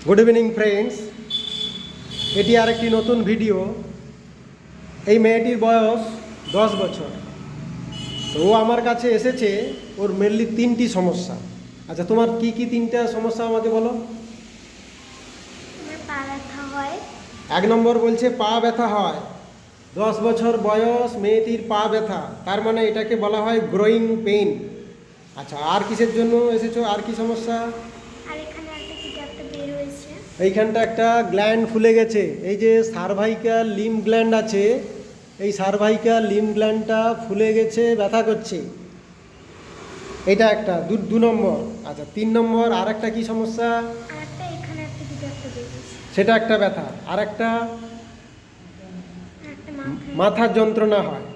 Good evening friends, এটি আরেকটি নতুন ভিডিও। এই মেয়েটির বয়স 10 বছর। তো ও আমার কাছে এসেছে, ওর মেনলি 3টি সমস্যা। আচ্ছা, তোমার কি কি 3টা সমস্যা আমাকে বলো। আমার পা ব্যথা হয়। 1 নম্বর বলছে পা ব্যথা হয়। 10 বছর বয়স, মেয়েটির পা ব্যথা, তার মানে এটাকে বলা হয় গ্রোয়িং পেইন। আচ্ছা, আর কিসের জন্য এসেছো, আর কি সমস্যা? আর এখানে একটা বের হয়েছে। এইখানটা একটা গ্ল্যান্ড ফুলে গেছে, এই যে সার্ভাইকাল লিম্ব গ্ল্যান্ড আছে, এই সার্ভাইকাল লিম্ব গ্ল্যান্ডটা ফুলে গেছে, ব্যথা করছে। এটা একটা দু নম্বর। আচ্ছা, 3 নম্বর আর একটা কি সমস্যা? আর একটা এখানে একটা বের হয়েছে। সেটা একটা ব্যথা। আর একটা একটা মাথার যন্ত্রণা হয়,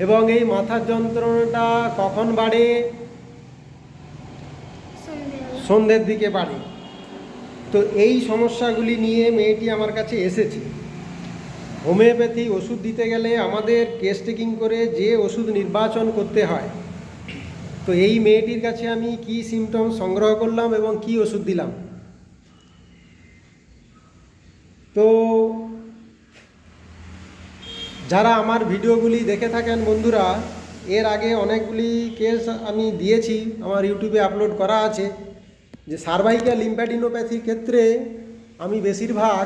এবং এই মাথার যন্ত্রণাটা কখন বাড়ে? সন্ধ্যের দিকে বাড়ে। তো এই সমস্যাগুলি নিয়ে মেয়েটি আমার কাছে এসেছে। হোমিওপ্যাথি ওষুধ দিতে গেলে আমাদের কেস টেকিং করে যে ওষুধ নির্বাচন করতে হয়। তো এই মেয়েটির কাছে আমি কি সিমটম সংগ্রহ করলাম এবং কি ওষুধ দিলাম। তো যারা আমার ভিডিওগুলি দেখে থাকেন বন্ধুরা, এর আগে অনেকগুলি কেস আমি দিয়েছি, আমার ইউটিউবে আপলোড করা আছে, যে সার্ভাইকাল লিম্ফ্যাডিনোপ্যাথির ক্ষেত্রে আমি বেশিরভাগ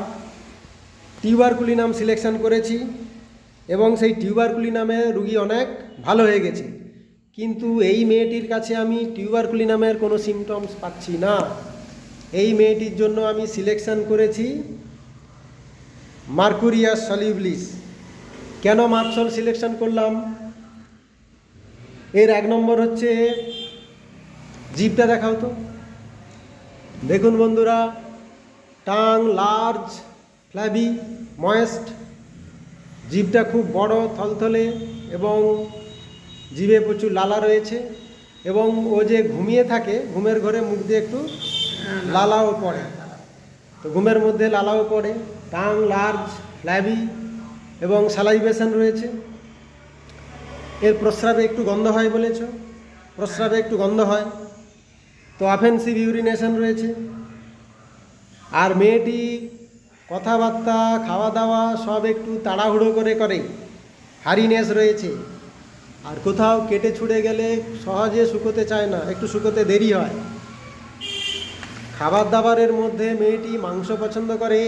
টিউবারকুলিনাম সিলেকশন করেছি, এবং সেই টিউবারকুলিনামে রুগী অনেক ভালো হয়ে গেছে। কিন্তু এই মেয়েটির কাছে আমি টিউবারকুলিনামের কোনো সিমটমস পাচ্ছি না। এই মেয়েটির জন্য আমি সিলেকশন করেছি মার্কুরিয়াস সলিউবলিস। কেন মার্কসল সিলেকশন করলাম? এর 1 নম্বর হচ্ছে, জিভটা দেখাও তো। দেখুন বন্ধুরা, টাং লার্জ, ফ্ল্যাবি, ময়েস্ট, জিভটা খুব বড়, থলথলে, এবং জিভে প্রচুর লালা রয়েছে, এবং ও যে ঘুমিয়ে থাকে, ঘুমের ঘরে মুখ দিয়ে একটু লালাও পড়ে। তো ঘুমের মধ্যে লালাও পড়ে। টাং লার্জ, ফ্ল্যাবি, এবং স্যালাইভেশন রয়েছে। এর প্রস্রাবে একটু গন্ধ হয় বলেছ, প্রস্রাবে একটু গন্ধ হয়। তো অফেন্সিভ ইউরিনেশন রয়েছে। আর মেয়েটি কথাবার্তা, খাওয়া দাওয়া সব একটু তাড়াহুড়ো করে, হারিনেস রয়েছে। আর কোথাও কেটে ছুঁড়ে গেলে সহজে শুকোতে চায় না, একটু শুকোতে দেরি হয়। খাবার দাবারের মধ্যে মেয়েটি মাংস পছন্দ করে।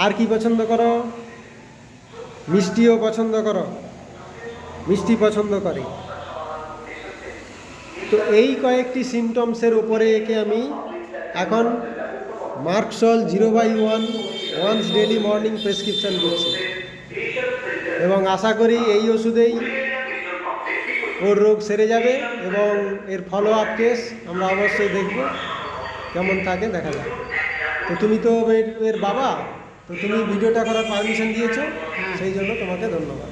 আর কি পছন্দ করো? মিষ্টিও পছন্দ করো, মিষ্টি পছন্দ করে। তো এই কয়েকটি সিমটমসের উপরে একে আমি এখন merc sol 0/1 once daily morning prescription করছি, এবং আশা করি এই ওষুধেই ওর রোগ সেরে যাবে, এবং এর ফলো আপ কেস আমরা অবশ্যই দেখব, কেমন থাকে দেখা যাবে। তো তুমি তো এর বাবা, তো তুমি ভিডিওটা করার পারমিশন দিয়েছো, সেই জন্য তোমাকে ধন্যবাদ।